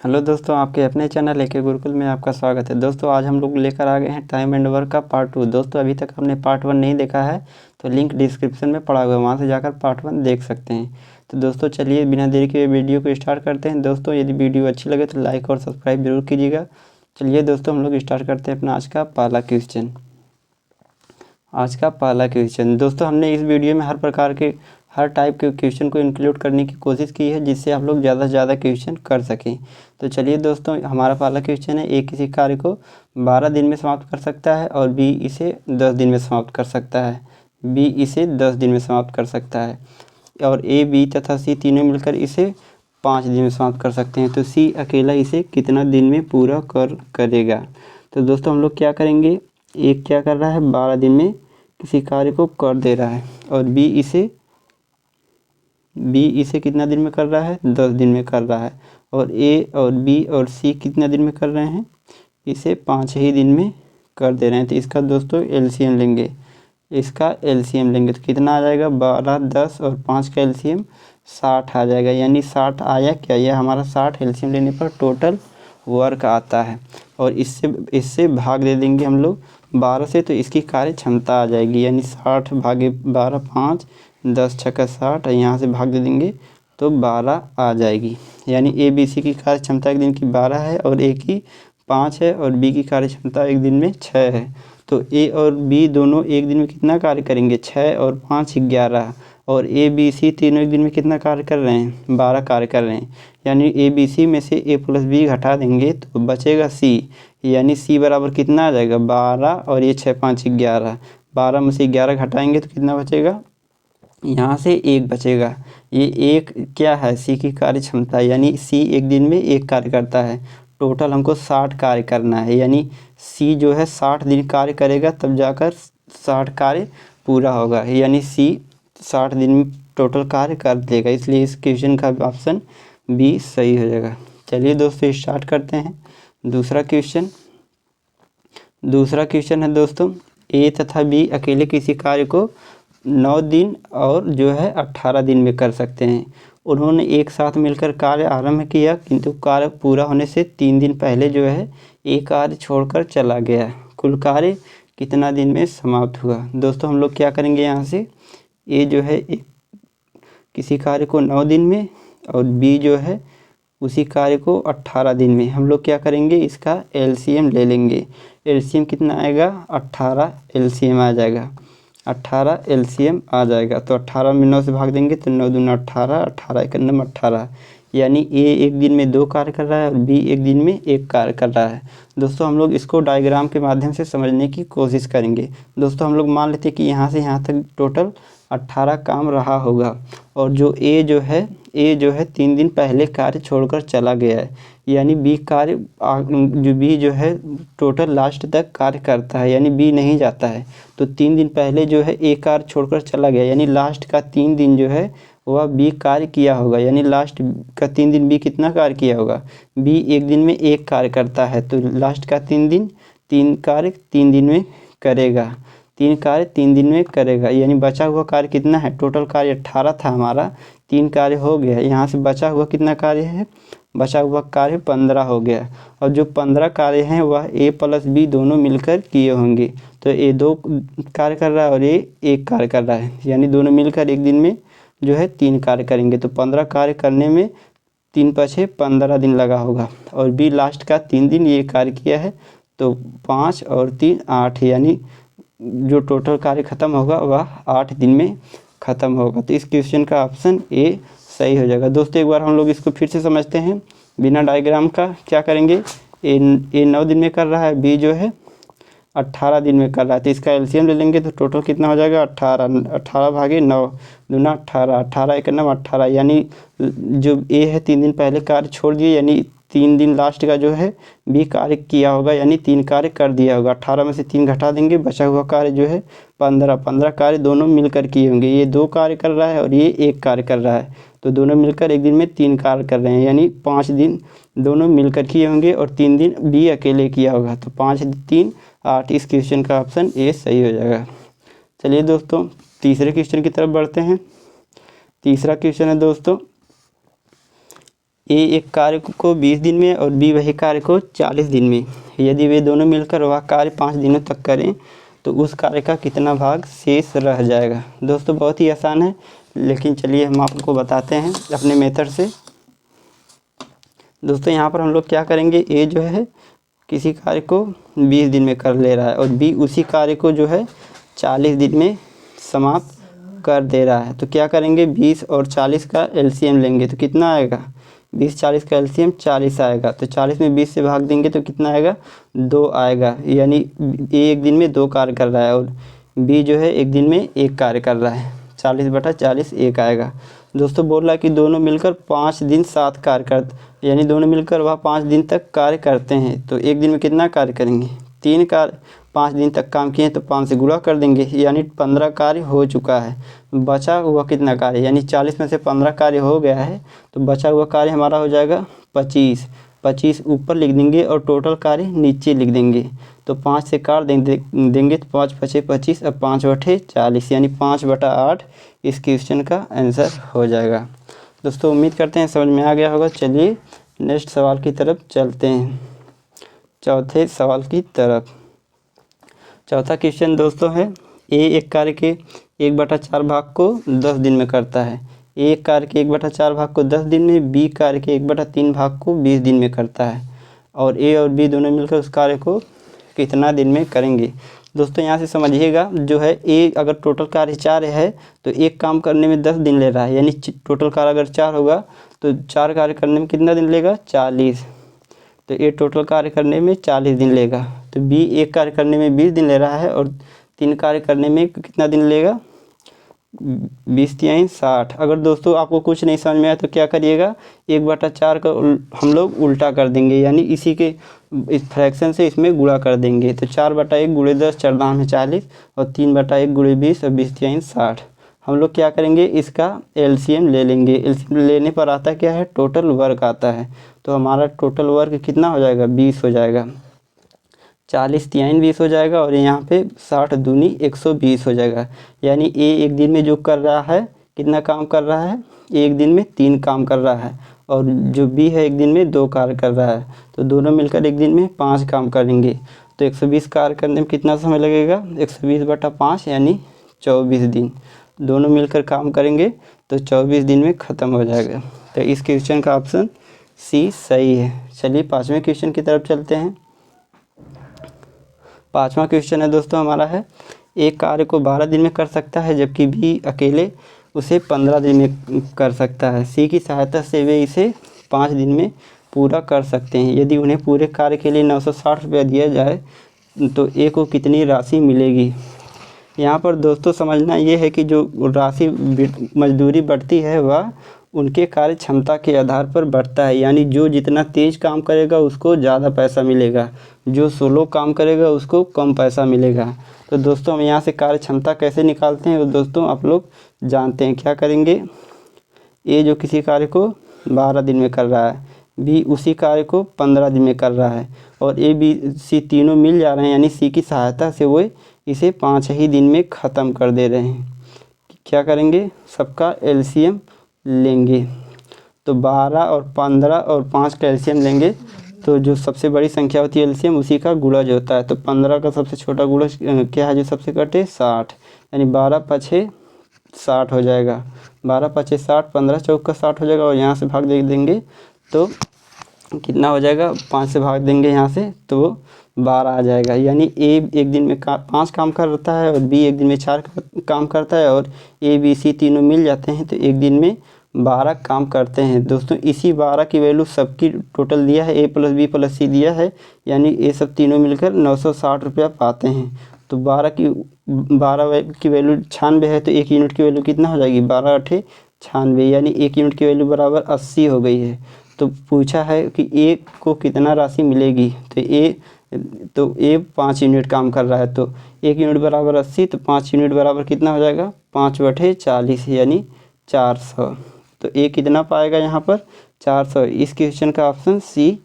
Hello दोस्तों, आपके अपने चैनल एके गुरुकुल में आपका स्वागत है। दोस्तों आज हम लोग लेकर आ गए हैं टाइम एंड वर्क का पार्ट 2। दोस्तों अभी तक हमने पार्ट 1 नहीं देखा है तो लिंक डिस्क्रिप्शन में पड़ा हुआ है, वहाँ से जाकर पार्ट 1 देख सकते हैं। तो दोस्तों चलिए बिना देरी के वीडियो को स्टार्ट करते हैं। दोस्तों यदि वीडियो अच्छी लगे तो लाइक और सब्सक्राइब जरूर कीजिएगा। चलिए दोस्तों हम लोग स्टार्ट करते हैं अपना आज का पहला क्वेश्चन। दोस्तों हमने इस वीडियो में हर टाइप के क्वेश्चन को इंक्लूड करने की कोशिश की है, जिससे आप लोग ज़्यादा से ज़्यादा क्वेश्चन कर सकें। तो चलिए दोस्तों हमारा पहला क्वेश्चन है, ए किसी कार्य को 12 दिन में समाप्त कर सकता है और बी इसे 10 दिन में समाप्त कर सकता है। और ए, बी तथा सी तीनों मिलकर इसे 5 दिन में समाप्त कर सकते हैं। तो सी अकेला इसे कितना दिन में पूरा करेगा। तो दोस्तों हम लोग क्या करेंगे, एक क्या कर रहा है 12 दिन में किसी कार्य को कर दे रहा है और बी इसे कितना दिन में कर रहा है, 10 दिन में कर रहा है। और ए और बी और सी कितना दिन में कर रहे हैं, इसे 5 ही दिन में कर दे रहे हैं। तो इसका दोस्तों एलसीएम लेंगे, तो कितना आ जाएगा, 12, 10 और 5 का एलसीएम 60 आ जाएगा। यानी 60 आया क्या, यह हमारा 60 एलसीएम लेने पर टोटल वर्क आता है। और इससे भाग दे देंगे हम लोग 12 से, तो इसकी कार्य क्षमता आ जाएगी। यानी 60 भागे 12, 5, 10 छक्का 60, यहाँ से भाग दे देंगे तो 12 आ जाएगी। यानी ए बी सी की कार्य क्षमता एक दिन की 12 है और ए की 5 है और बी की कार्य क्षमता एक दिन में 6 है। तो ए और बी दोनों एक दिन में कितना कार्य करेंगे, 6 और 5 11। और ए बी सी तीनों एक दिन में कितना कार्य कर रहे हैं, 12 कार्य कर रहे हैं। यानी ए बी सी में से ए प्लस बी घटा देंगे तो बचेगा सी। यानी सी बराबर कितना आ जाएगा, 12 और ये 6, 5, 11। 12 में से 11 घटाएंगे तो कितना बचेगा, यहाँ से 1 बचेगा। ये 1 क्या है, सी की कार्य क्षमता। यानी सी एक दिन में 1 कार्य करता है। टोटल हमको 60 कार्य करना है। यानी सी जो है 60 दिन कार्य करेगा तब जाकर 60 कार्य पूरा होगा। यानी सी 60 दिन में टोटल कार्य कर देगा, इसलिए इस क्वेश्चन का ऑप्शन बी सही हो जाएगा। चलिए दोस्तों स्टार्ट करते हैं दूसरा क्वेश्चन है दोस्तों, ए तथा बी अकेले किसी कार्य को 9 दिन और जो है 18 दिन में कर सकते हैं। उन्होंने एक साथ मिलकर कार्य आरंभ किया, किंतु कार्य पूरा होने से 3 दिन पहले जो है एक कार्य छोड़कर चला गया। कुल कार्य कितना दिन में समाप्त हुआ। दोस्तों हम लोग क्या करेंगे, यहाँ से ए जो है किसी कार्य को 9 दिन में और बी जो है उसी कार्य को 18 दिन में। हम लोग क्या करेंगे, इसका एलसीएम ले लेंगे। एलसीएम कितना आएगा, 18 एलसीएम आ जाएगा। 18 एलसीएम आ जाएगा। तो 18 में 9 से भाग देंगे तो 9 दूना 18, 18 एक नंबर 18। यानी ए एक दिन में 2 कार्य कर रहा है और बी एक दिन में 1 कार्य कर रहा है। दोस्तों हम लोग इसको डायग्राम के माध्यम से समझने की कोशिश करेंगे। दोस्तों हम लोग मान लेते हैं कि यहाँ से यहाँ तक टोटल 18 काम रहा होगा और जो ए जो है 3 दिन पहले कार्य छोड़कर चला गया है। यानी बी जो है टोटल लास्ट तक कार्य करता है, यानी बी नहीं जाता है। तो 3 दिन पहले जो है ए कार्य छोड़कर चला गया, यानी लास्ट का 3 दिन जो है वह बी कार्य किया होगा। यानी लास्ट का 3 दिन बी कितना कार्य किया होगा, बी एक दिन में 1 कार्य करता है। तो लास्ट का 3 कार्य 3 दिन में करेगा। 3 कार्य 3 दिन में करेगा। यानी बचा हुआ कार्य कितना है, टोटल कार्य 18 था हमारा, 3 कार्य हो गया। यहाँ से बचा हुआ कितना कार्य है, बचा हुआ कार्य 15 हो गया। और जो 15 कार्य हैं वह ए प्लस बी दोनों मिलकर किए होंगे। तो ए 2 कार्य कर रहा है और ए 1 कार्य कर रहा है, यानी दोनों मिलकर एक दिन में जो है 3 कार्य करेंगे। तो 15 कार्य करने में 3 पछे 15 दिन लगा होगा और बी लास्ट का 3 दिन ये कार्य किया है। तो 5 और 3 8, यानी जो टोटल कार्य खत्म होगा वह 8 दिन में ख़त्म होगा। तो इस क्वेश्चन का ऑप्शन ए सही हो जाएगा। दोस्तों एक बार हम लोग इसको फिर से समझते हैं बिना डायग्राम का। क्या करेंगे, ए 9 दिन में कर रहा है, बी जो है 18 दिन में कर रहा है। तो इसका एलसीएम ले लेंगे तो टोटल कितना हो जाएगा, 18 भागे 9 दूना 18, 18 एक नंबर 18। यानी जो ए है 3 दिन पहले कार्य छोड़ दिए, यानी 3 दिन लास्ट का जो है बी कार्य किया होगा, यानी 3 कार्य कर दिया होगा। 18 में से 3 घटा देंगे, बचा हुआ कार्य जो है 15 कार्य दोनों मिलकर किए होंगे। ये 2 कार्य कर रहा है और ये 1 कार्य कर रहा है, तो दोनों मिलकर एक दिन में 3 कार्य कर रहे हैं। यानी 5 दिन दोनों मिलकर किए होंगे और 3 दिन बी अकेले किया होगा। तो 5, 3, 8, इस क्वेश्चन का ऑप्शन ए सही हो जाएगा। चलिए दोस्तों तीसरे क्वेश्चन की तरफ बढ़ते हैं। तीसरा क्वेश्चन है दोस्तों, ए एक कार्य को 20 दिन में और बी वही कार्य को 40 दिन में, यदि वे दोनों मिलकर वह कार्य 5 दिनों तक करें तो उस कार्य का कितना भाग शेष रह जाएगा। दोस्तों बहुत ही आसान है, लेकिन चलिए हम आपको बताते हैं अपने मेथड से। दोस्तों यहाँ पर हम लोग क्या करेंगे, ए जो है किसी कार्य को 20 दिन में कर ले रहा है और बी उसी कार्य को जो है 40 दिन में समाप्त कर दे रहा है। तो क्या करेंगे, 20 और 40 का एलसीएम लेंगे तो कितना आएगा, 20-40 का एलसीएम 40 आएगा। तो 40 में 20 से भाग देंगे तो कितना आएगा, 2 आएगा। यानी ए एक दिन में 2 कार्य कर रहा है और बी जो है एक दिन में 1 कार्य कर रहा है। 40/40 1 आएगा। दोस्तों बोल रहा है कि दोनों मिलकर 5 दिन 7 कार्य करते, यानी दोनों मिलकर वह 5 दिन तक कार्य करते हैं। तो एक दिन में कितना कार्य करेंगे, 3 कार्य। 5 दिन तक काम किए तो 5 से गुणा कर देंगे, यानी 15 कार्य हो चुका है। बचा हुआ कितना कार्य, यानी 40 में से 15 कार्य हो गया है तो बचा हुआ कार्य हमारा हो जाएगा 25। 25 ऊपर लिख देंगे और टोटल कार्य नीचे लिख देंगे। तो 5 से काट देंगे तो 5×5 = 25 और 5/40 यानी 5/8 इस क्वेश्चन का आंसर हो जाएगा। दोस्तों उम्मीद करते हैं समझ में आ गया होगा। चलिए नेक्स्ट सवाल की तरफ चलते हैं, चौथे सवाल की तरफ। चौथा क्वेश्चन दोस्तों है, ए एक कार्य के 1/4 भाग को 10 दिन में करता है। ए एक कार्य के 1/4 भाग को 10 दिन में, बी कार्य के 1/3 भाग को 20 दिन में करता है और ए और बी दोनों मिलकर उस कार्य को कितना दिन में करेंगे। दोस्तों यहाँ से समझिएगा, जो है ए अगर टोटल कार्य 4 है तो एक काम करने में 10 दिन ले रहा है, यानी टोटल कार्य अगर 4 होगा तो 4 कार्य करने में कितना दिन लेगा, 40। तो ए टोटल कार्य करने में 40 दिन लेगा। तो बी एक कार्य करने में 20 दिन ले रहा है और 3 कार्य करने में कितना दिन लेगा, 20×3 = 60। अगर दोस्तों आपको कुछ नहीं समझ में आया तो क्या करिएगा, 1/4 का हम लोग उल्टा कर देंगे, यानी इसी के इस फ्रैक्शन से इसमें गुणा कर देंगे। तो 4/1 × 10 = 40 और 3/1 × 20 और 20×3 = 60। हम लोग क्या करेंगे, इसका एलसीएम ले लेंगे। एलसीएम लेने पर आता क्या है, टोटल वर्क आता है। तो हमारा टोटल वर्क कितना हो जाएगा, 20 हो जाएगा। 40×3 = 20 हो जाएगा और यहाँ पे 60×2 = 120 हो जाएगा। यानी ए एक दिन में जो कर रहा है, कितना काम कर रहा है, एक दिन में 3 काम कर रहा है और जो बी है एक दिन में 2 कार्य कर रहा है। तो दोनों मिलकर एक दिन में 5 काम करेंगे। तो 120 कार्य करने में कितना समय लगेगा, 120/5 यानी 24 दिन। दोनों मिलकर काम करेंगे तो 24 दिन में ख़त्म हो जाएगा। तो इस क्वेश्चन का ऑप्शन सी सही है। चलिए 5वें क्वेश्चन की तरफ चलते हैं। 5वां क्वेश्चन है दोस्तों हमारा है, एक कार्य को 12 दिन में कर सकता है जबकि बी अकेले उसे 15 दिन में कर सकता है। सी की सहायता से वे इसे 5 दिन में पूरा कर सकते हैं। यदि उन्हें पूरे कार्य के लिए 960 रुपया दिया जाए तो ए को कितनी राशि मिलेगी। यहाँ पर दोस्तों समझना ये है कि जो राशि मजदूरी बढ़ती है वह उनके कार्य क्षमता के आधार पर बढ़ता है, यानी जो जितना तेज़ काम करेगा उसको ज़्यादा पैसा मिलेगा, जो स्लो काम करेगा उसको कम पैसा मिलेगा। तो दोस्तों हम यहाँ से कार्य क्षमता कैसे निकालते हैं वो दोस्तों आप लोग जानते हैं। क्या करेंगे, ए जो किसी कार्य को 12 दिन में कर रहा है, बी उसी कार्य को 15 दिन में कर रहा है और ए बी सी तीनों मिल जा रहे हैं, यानी सी की सहायता से वो इसे 5 ही दिन में ख़त्म कर दे रहे हैं। क्या करेंगे, सबका एलसीएम लेंगे। तो 12 और 15 और 5 का एलसीएम लेंगे तो जो सबसे बड़ी संख्या होती है एलसीएम उसी का गुणज होता है। तो 15 का सबसे छोटा गुणज क्या है जो सबसे कटे, 60, यानी 12×5 = 60 हो जाएगा। 12×5 = 60, 15×4 = 60 हो जाएगा और यहाँ से भाग दे देंगे तो कितना हो जाएगा, 5 से भाग देंगे यहाँ से तो 12 आ जाएगा। यानी ए एक दिन में 5 काम करता है और बी एक दिन में 4 काम करता है और ए बी सी तीनों मिल जाते हैं तो एक दिन में 12 काम करते हैं। दोस्तों इसी 12 की वैल्यू सबकी टोटल दिया है, ए + बी + सी दिया है, यानी ये सब तीनों मिलकर 960 रुपया पाते हैं। तो 12 की वैल्यू 96 है तो 1 यूनिट की वैल्यू कितना हो जाएगी, 12×8 = 96, यानी 1 यूनिट की वैल्यू बराबर 80 हो गई है। तो पूछा है कि ए को कितना राशि मिलेगी, तो ए 5 यूनिट काम कर रहा है तो 1 यूनिट बराबर 80, तो 5 यूनिट बराबर कितना हो जाएगा, 5/40 यानी 400। तो ए कितना पाएगा यहाँ पर, 400। इस क्वेश्चन का ऑप्शन सी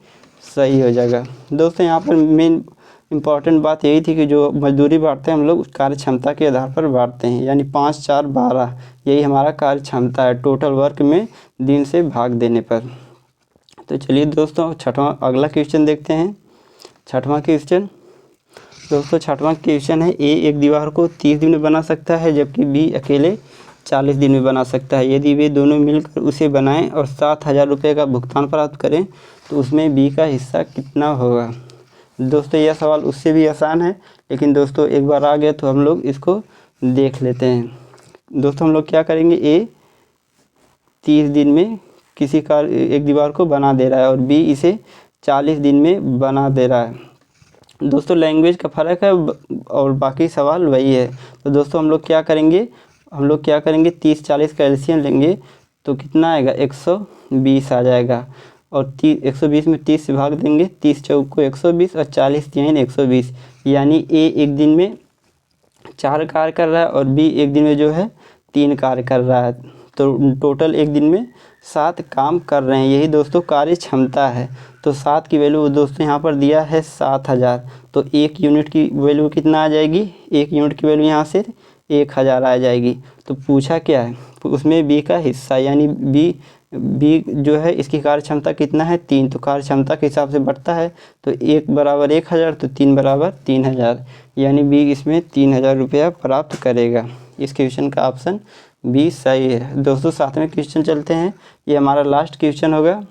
सही हो जाएगा। दोस्तों यहाँ पर मेन इम्पॉर्टेंट बात यही थी कि जो मजदूरी बांटते हैं हम लोग कार्य क्षमता के आधार पर बांटते हैं, यानी 5, 4, 12 यही हमारा कार्य क्षमता है टोटल वर्क में दिन से भाग देने पर। तो चलिए दोस्तों छठवां अगला क्वेश्चन देखते हैं। छठवां क्वेश्चन दोस्तों, छठवां क्वेश्चन है, ए एक दीवार को 30 दिन में बना सकता है जबकि बी अकेले 40 दिन में बना सकता है। यदि वे दोनों मिलकर उसे बनाएं और 7,000 रुपये का भुगतान प्राप्त करें तो उसमें बी का हिस्सा कितना होगा। दोस्तों यह सवाल उससे भी आसान है, लेकिन दोस्तों एक बार आ गया तो हम लोग इसको देख लेते हैं। दोस्तों हम लोग क्या करेंगे, ए 30 दिन में किसी एक दीवार को बना दे रहा है और बी इसे 40 दिन में बना दे रहा है। दोस्तों लैंग्वेज का फ़र्क है और बाकी सवाल वही है। तो दोस्तों हम लोग क्या करेंगे, 30-40 का एलसीएम लेंगे तो कितना आएगा, 120 आ जाएगा। और 120 में 30 से भाग देंगे, 30 चौक को 120 और 40 तीन 120, यानी ए एक दिन में 4 कार्य कर रहा है और बी एक दिन में जो है 3 कार्य कर रहा है। तो टोटल एक दिन में 7 काम कर रहे हैं। यही दोस्तों कार्य क्षमता है। तो 7 की वैल्यू दोस्तों यहाँ पर दिया है 7,000। तो 1 यूनिट की वैल्यू कितना आ जाएगी, 1 यूनिट की वैल्यू यहाँ से 1,000 आ जाएगी। तो पूछा क्या है, उसमें बी का हिस्सा, यानी बी जो है इसकी कार्य क्षमता कितना है, 3। तो कार्य क्षमता के हिसाब से बढ़ता है। तो 1 बराबर 1,000 तो 3 बराबर 3,000, यानी बी इसमें 3,000 रुपया प्राप्त करेगा। इस क्वेश्चन का ऑप्शन बी सही है। दोस्तों 7वें क्वेश्चन चलते हैं, ये हमारा लास्ट क्वेश्चन होगा।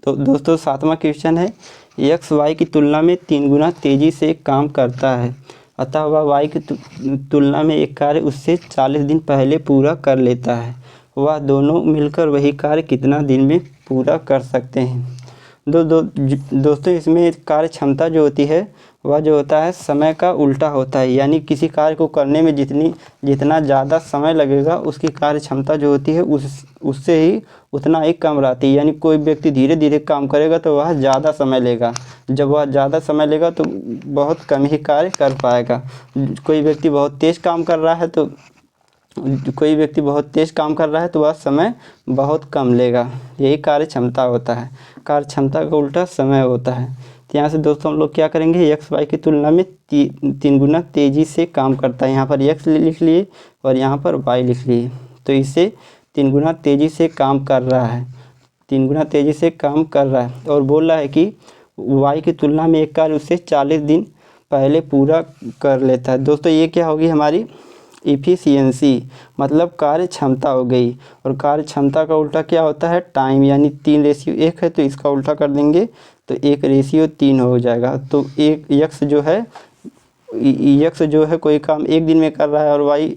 तो दोस्तों 7वां क्वेश्चन है, एक्स वाई की तुलना में 3 गुना तेज़ी से काम करता है, अतः वह वाई की तुलना में एक कार्य उससे 40 दिन पहले पूरा कर लेता है। वह दोनों मिलकर वही कार्य कितना दिन में पूरा कर सकते हैं। दोस्तों इसमें कार्य क्षमता जो होती है वह जो होता है समय का उल्टा होता है, यानी किसी कार्य को करने में जितना ज़्यादा समय लगेगा उसकी कार्य क्षमता जो होती है उससे ही उतना ही कम रहती है। यानी कोई व्यक्ति धीरे धीरे काम करेगा तो वह ज़्यादा समय लेगा, जब वह ज़्यादा समय लेगा तो बहुत कम ही कार्य कर पाएगा। कोई व्यक्ति बहुत तेज़ काम कर रहा है तो वह समय बहुत कम लेगा। यही कार्य क्षमता होता है। कार्य क्षमता का उल्टा समय होता है। तो यहाँ से दोस्तों हम लोग क्या करेंगे, एक्स वाई की तुलना में 3 गुना तेज़ी से काम करता है। यहाँ पर एक्स लिख लिए और यहाँ पर वाई लिख लिए, तो इससे 3 गुना तेज़ी से काम कर रहा है, 3 गुना तेज़ी से काम कर रहा है। और बोल रहा है कि वाई की तुलना में एक कार्य उससे 40 दिन पहले पूरा कर लेता है। दोस्तों ये क्या होगी, हमारी इफ़िशियंसी, मतलब कार्य क्षमता हो गई। और कार्य क्षमता का उल्टा क्या होता है, टाइम, यानी 3:1 है तो इसका उल्टा कर देंगे तो 1:3 हो जाएगा। तो एक्स जो है कोई काम 1 दिन में कर रहा है और वाई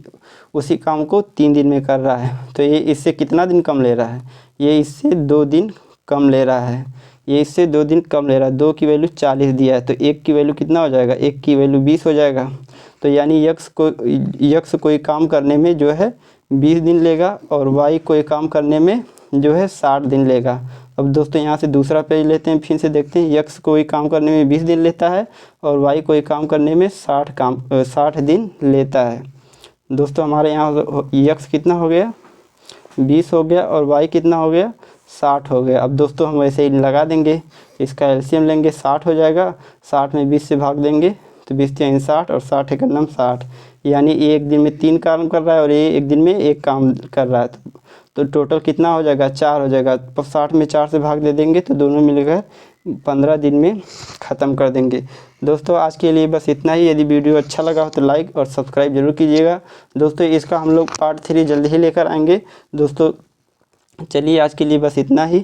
उसी काम को 3 दिन में कर रहा है। तो ये इससे कितना दिन कम ले रहा है, ये इससे 2 दिन कम ले रहा है। 2 की वैल्यू 40 दिया है तो 1 की वैल्यू कितना हो जाएगा, 1 की वैल्यू 20 हो जाएगा। तो यानी यक्स कोई काम करने में जो है 20 दिन लेगा और वाई कोई काम करने में जो है 60 दिन लेगा। अब दोस्तों यहाँ से दूसरा पेज लेते हैं, फिर से देखते हैं। यक्स कोई काम करने में 20 दिन लेता है और वाई कोई काम करने में 60 दिन लेता है। दोस्तों हमारे यहाँ यक्स कितना हो गया, 20 हो गया और वाई कितना हो गया, 60 हो गया। अब दोस्तों हम वैसे ही लगा देंगे, इसका एलसीएम लेंगे, 60 हो जाएगा। 60 में 20 से भाग देंगे तो 20 3 60 और 60 एक 60, यानी ये एक दिन में 3 काम कर रहा है और ये एक दिन में 1 काम कर रहा है। तो टोटल कितना हो जाएगा, 4 हो जाएगा। 60 में 4 से भाग दे देंगे तो दोनों मिलकर 15 दिन में ख़त्म कर देंगे। दोस्तों आज के लिए बस इतना ही। यदि वीडियो अच्छा लगा हो तो लाइक और सब्सक्राइब जरूर कीजिएगा। दोस्तों इसका हम लोग पार्ट 3 जल्दी ही लेकर आएंगे। दोस्तों चलिए आज के लिए बस इतना ही।